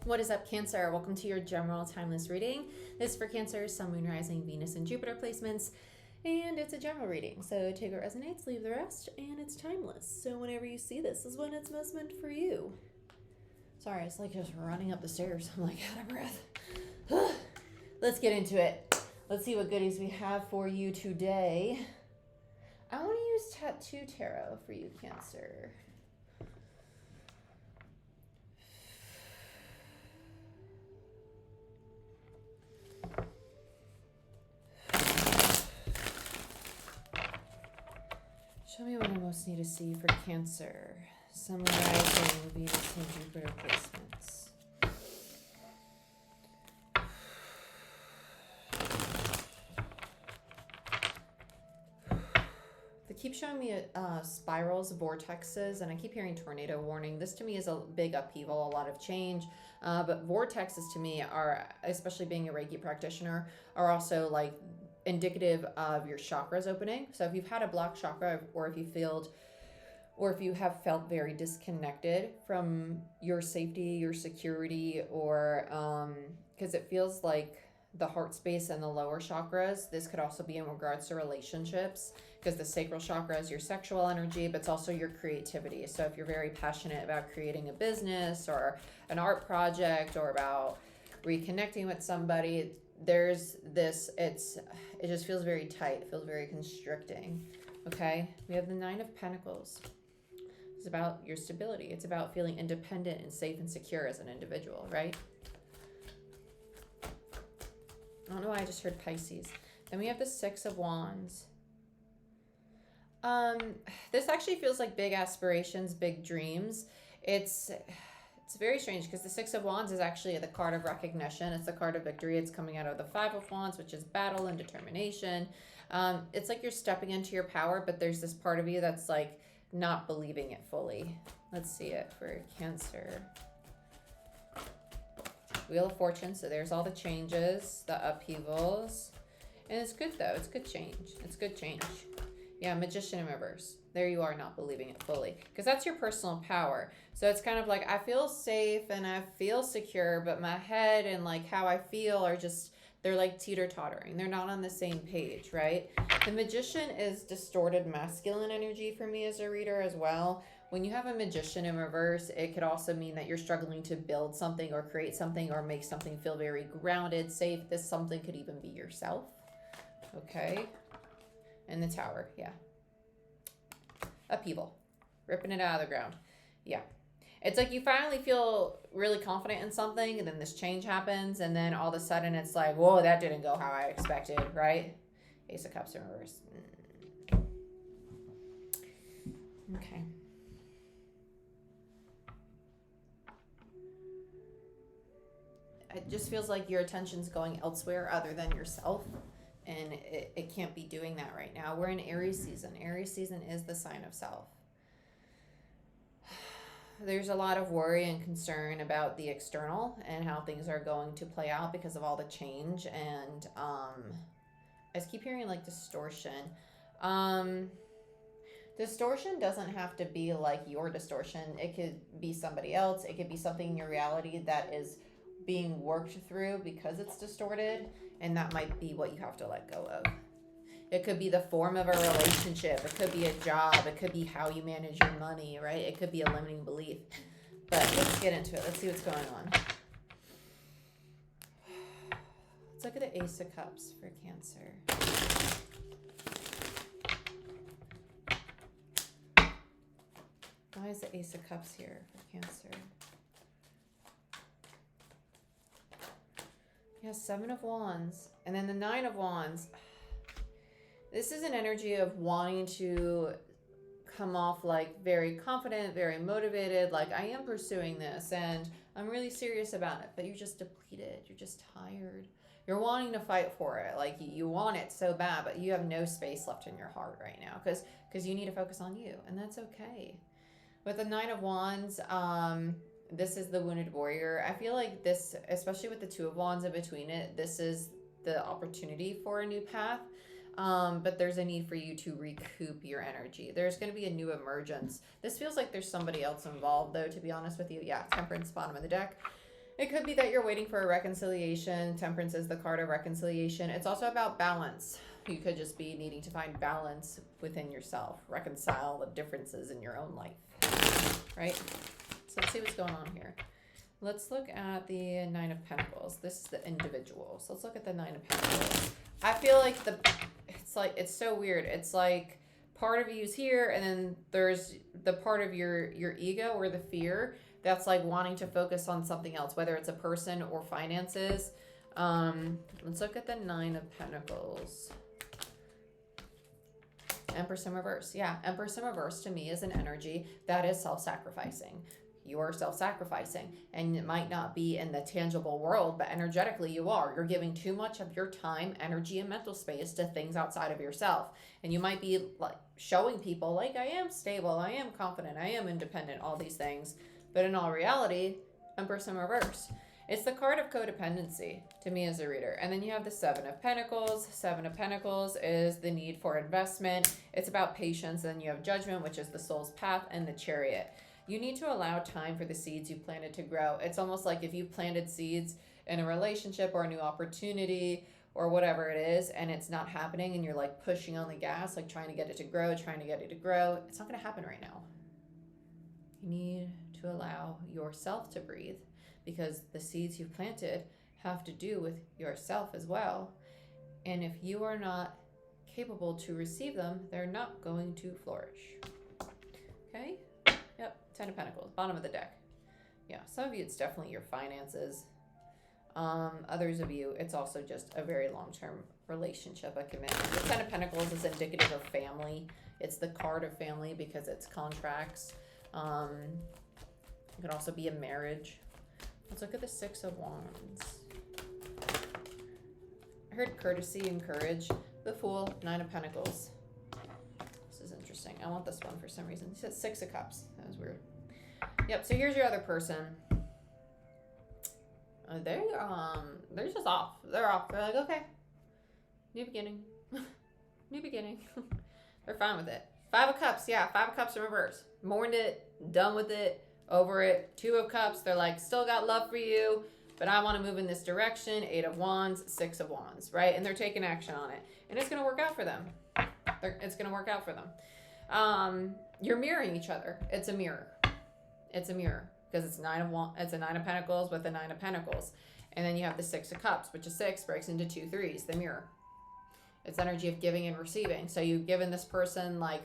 What is up, Cancer? Welcome to your general timeless reading. This is for Cancer, Sun, Moon, Rising, Venus, and Jupiter placements. And it's a general reading, so take what resonates, leave the rest, and it's timeless. So whenever you see this is when it's most meant for you. Sorry, it's like just running up the stairs. I'm like out of breath. Let's get into it. Let's see what goodies we have for you today. I want to use Tattoo Tarot for you, Cancer. Show me what I most need to see for Cancer. Sun, Rising, Venus, and Jupiter placements. They keep showing me spirals, vortexes, and I keep hearing tornado warning. This to me is a big upheaval, a lot of change. But vortexes to me are, especially being a Reiki practitioner, are also like indicative of your chakras opening. So if you've had a blocked chakra, or if you have felt very disconnected from your safety, your security, or because it feels like the heart space and the lower chakras, this could also be in regards to relationships, because the sacral chakra is your sexual energy, but it's also your creativity. So if you're very passionate about creating a business or an art project, or about reconnecting with somebody, there's this, it just feels very tight. It feels very constricting. Okay, we have the Nine of Pentacles. It's about your stability. It's about feeling independent and safe and secure as an individual, right? I don't know why I just heard Pisces. Then we have the Six of Wands. This actually feels like big aspirations, big dreams. It's very strange because the Six of Wands is actually the card of recognition. It's the card of victory. It's coming out of the Five of Wands, which is battle and determination. It's like you're stepping into your power, but there's this part of you that's like not believing it fully. Let's see it for Cancer. Wheel of Fortune. So there's all the changes, the upheavals. And it's good though. It's good change. It's good change. Yeah, Magician in reverse. There you are, not believing it fully. Because that's your personal power. So it's kind of like, I feel safe and I feel secure, but my head and like how I feel are just, they're like teeter-tottering. They're not on the same page, right? The Magician is distorted masculine energy for me as a reader as well. When you have a Magician in reverse, it could also mean that you're struggling to build something or create something or make something feel very grounded, safe. This something could even be yourself. Okay. And the Tower, yeah. Upheaval. Ripping it out of the ground. Yeah. It's like you finally feel really confident in something, and then this change happens, and then all of a sudden it's like, whoa, that didn't go how I expected, right? Ace of Cups in reverse. Okay. It just feels like your attention's going elsewhere other than yourself. And it can't be doing that right now. We're in Aries season. Aries season is the sign of self. There's a lot of worry and concern about the external and how things are going to play out because of all the change. And I just keep hearing like distortion. Distortion doesn't have to be like your distortion. It could be somebody else. It could be something in your reality that is being worked through because it's distorted. And that might be what you have to let go of. It could be the form of a relationship. It could be a job. It could be how you manage your money, right? It could be a limiting belief. But let's get into it. Let's see what's going on. Let's look at the Ace of Cups for Cancer. Why is the Ace of Cups here for Cancer? Yeah, Seven of Wands. And then the Nine of Wands. This is an energy of wanting to come off like very confident, very motivated, like I am pursuing this and I'm really serious about it, but you're just depleted. You're just tired. You're wanting to fight for it. Like you want it so bad, but you have no space left in your heart right now because you need to focus on you, and that's okay. With the Nine of Wands, this is the wounded warrior. I feel like this, especially with the Two of Wands in between it, this is the opportunity for a new path. But there's a need for you to recoup your energy. There's going to be a new emergence. This feels like there's somebody else involved, though, to be honest with you. Yeah, Temperance, bottom of the deck. It could be that you're waiting for a reconciliation. Temperance is the card of reconciliation. It's also about balance. You could just be needing to find balance within yourself, reconcile the differences in your own life, right? So let's see what's going on here. Let's look at the Nine of Pentacles. This is the individual. So let's look at the Nine of Pentacles. I feel like it's so weird. It's like part of you's here, and then there's the part of your ego or the fear that's like wanting to focus on something else, whether it's a person or finances. Let's look at the Nine of Pentacles. Empress in reverse. Yeah, Empress in reverse to me is an energy that is self-sacrificing. You are self-sacrificing, and it might not be in the tangible world, but energetically you are. You're giving too much of your time, energy, and mental space to things outside of yourself. And you might be like showing people like, I am stable, I am confident, I am independent, all these things. But in all reality, Empress in reverse. It's the card of codependency to me as a reader. And then you have the Seven of Pentacles. Seven of Pentacles is the need for investment. It's about patience. And then you have Judgment, which is the soul's path, and the Chariot. You need to allow time for the seeds you planted to grow. It's almost like if you planted seeds in a relationship or a new opportunity or whatever it is, and it's not happening, and you're like pushing on the gas, like trying to get it to grow, it's not going to happen right now. You need to allow yourself to breathe, because the seeds you've planted have to do with yourself as well. And if you are not capable to receive them, they're not going to flourish. Okay? Yep, Ten of Pentacles, bottom of the deck. Yeah, some of you, it's definitely your finances. Others of you, it's also just a very long-term relationship, a commitment. The Ten of Pentacles is indicative of family. It's the card of family because it's contracts. It could also be a marriage. Let's look at the Six of Wands. I heard courtesy and courage. The Fool, Nine of Pentacles. This is interesting. I want this one for some reason. He said Six of Cups. That was weird. Yep, so here's your other person. They're just off. They're off. They're like, okay, new beginning. New beginning. They're fine with it. Five of Cups. Yeah, Five of Cups in reverse. Mourned it. Done with it. Over it. Two of Cups. They're like, still got love for you, but I want to move in this direction. Eight of Wands. Six of Wands. Right? And they're taking action on it. And it's going to work out for them. It's going to work out for them. You're mirroring each other. It's a mirror. It's a mirror. Because it's a Nine of Pentacles with a Nine of Pentacles. And then you have the Six of Cups, which is 6, breaks into 2 threes, the mirror. It's energy of giving and receiving. So you've given this person like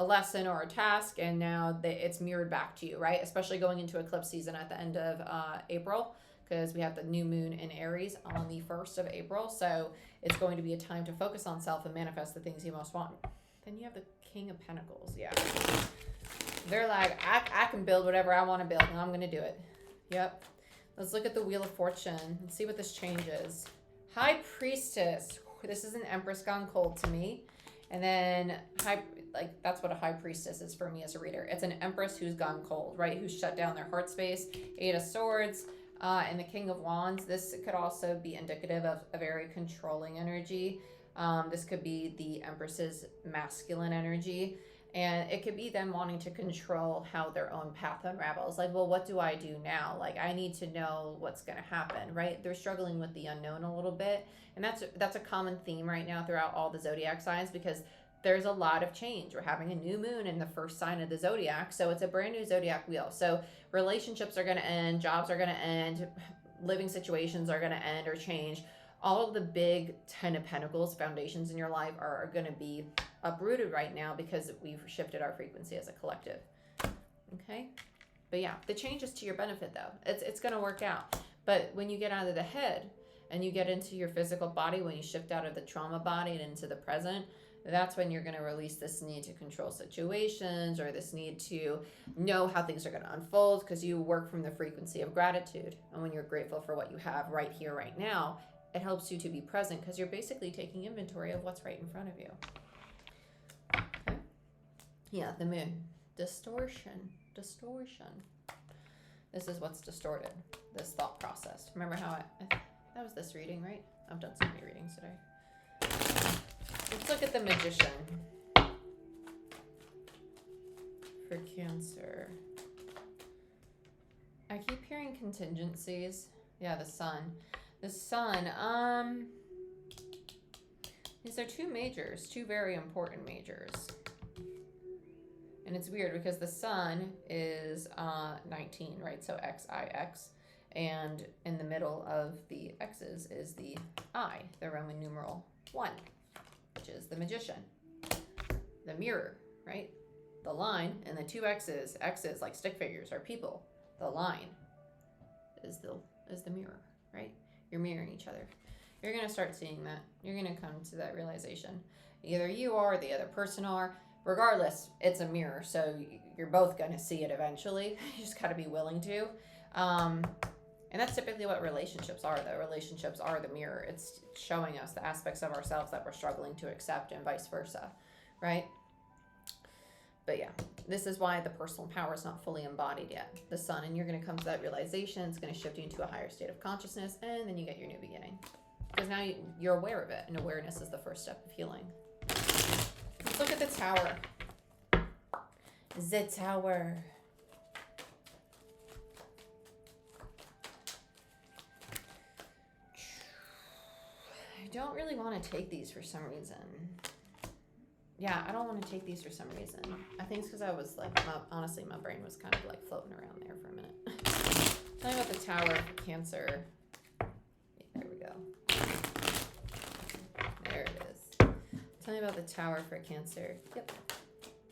a lesson or a task, and now it's mirrored back to you, right? Especially going into eclipse season at the end of April, because we have the new moon in Aries on the 1st of April. So it's going to be a time to focus on self and manifest the things you most want. Then you have the King of Pentacles. Yeah. They're like, I can build whatever I want to build, and I'm going to do it. Yep. Let's look at the Wheel of Fortune and see what this changes. High Priestess. This is an Empress gone cold to me. And then, that's what a High Priestess is for me as a reader. It's an Empress who's gone cold, right? Who's shut down their heart space. Eight of Swords and the King of Wands. This could also be indicative of a very controlling energy. This could be the Empress's masculine energy. And it could be them wanting to control how their own path unravels. Like, well, what do I do now? Like, I need to know what's going to happen, right? They're struggling with the unknown a little bit. And that's a common theme right now throughout all the zodiac signs, because there's a lot of change. We're having a new moon in the first sign of the zodiac. So it's a brand new zodiac wheel. So relationships are going to end, jobs are going to end, living situations are going to end or change. All of the big Ten of Pentacles foundations in your life are going to be uprooted right now because we've shifted our frequency as a collective. Okay? But yeah, the change is to your benefit though. It's going to work out. But when you get out of the head and you get into your physical body, when you shift out of the trauma body and into the present, that's when you're going to release this need to control situations or this need to know how things are going to unfold, because you work from the frequency of gratitude. And when you're grateful for what you have right here, right now, it helps you to be present because you're basically taking inventory of what's right in front of you. Okay. Yeah, the moon. Distortion. This is what's distorted, this thought process. Remember how that was this reading, right? I've done so many readings today. Let's look at the Magician for Cancer. I keep hearing contingencies. Yeah, the sun. The sun, these are two majors, two very important majors. And it's weird because the sun is 19, right? So XIX. And in the middle of the X's is the I, the Roman numeral 1, which is the magician. The mirror, right? The line and the two X's like stick figures are people. The line is the mirror, right? You're mirroring each other. You're going to start seeing that. You're going to come to that realization. Either you are, the other person are. Regardless, it's a mirror, so you're both going to see it eventually. You just got to be willing to. And that's typically what relationships are, though. Relationships are the mirror. It's showing us the aspects of ourselves that we're struggling to accept and vice versa, right? But yeah, this is why the personal power is not fully embodied yet. The sun, and you're going to come to that realization. It's going to shift you into a higher state of consciousness, and then you get your new beginning. Because now you're aware of it, and awareness is the first step of healing. Let's look at the tower. The tower. I don't really want to take these for some reason. Yeah, I don't want to take these for some reason. I think it's because I was like, honestly, my brain was kind of like floating around there for a minute. Tell me about the tower for Cancer. There we go. There it is. Tell me about the tower for Cancer. Yep.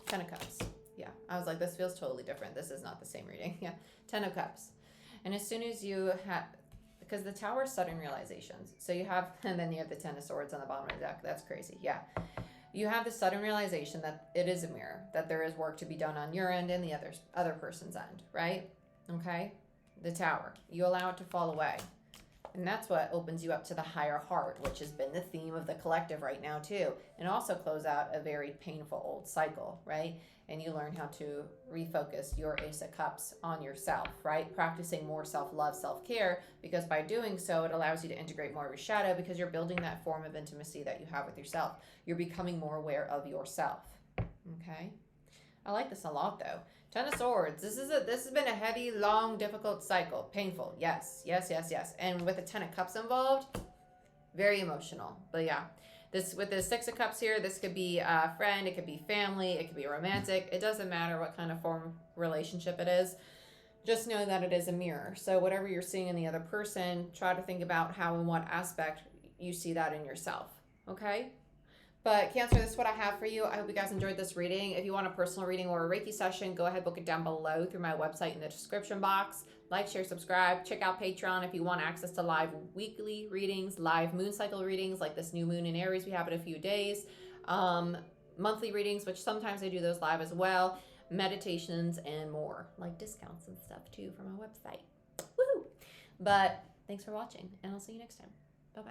10 of Cups. Yeah, I was like, this feels totally different. This is not the same reading. Yeah, 10 of Cups. And as soon as you have, because the tower is sudden realizations. So you have, and then you have the 10 of Swords on the bottom of the deck. That's crazy. Yeah. You have the sudden realization that it is a mirror, that there is work to be done on your end and the other person's end, right? Okay? The tower. You allow it to fall away. And that's what opens you up to the higher heart, which has been the theme of the collective right now too. And also close out a very painful old cycle, right? And you learn how to refocus your Ace of Cups on yourself, right? Practicing more self-love, self-care, because by doing so, it allows you to integrate more of your shadow because you're building that form of intimacy that you have with yourself. You're becoming more aware of yourself, okay? I like this a lot though. 10 of Swords. This has been a heavy, long, difficult cycle. Painful. Yes. And with the 10 of Cups involved, very emotional. But yeah, this with the 6 of Cups here, this could be a friend, it could be family, it could be romantic. It doesn't matter what kind of form relationship it is. Just know that it is a mirror. So whatever you're seeing in the other person, try to think about how and what aspect you see that in yourself. Okay? But Cancer, this is what I have for you. I hope you guys enjoyed this reading. If you want a personal reading or a Reiki session, go ahead, book it down below through my website in the description box. Like, share, subscribe. Check out Patreon if you want access to live weekly readings, live moon cycle readings, like this new moon in Aries we have in a few days. Monthly readings, which sometimes I do those live as well. Meditations and more, like discounts and stuff too from my website. Woohoo! But thanks for watching, and I'll see you next time. Bye-bye.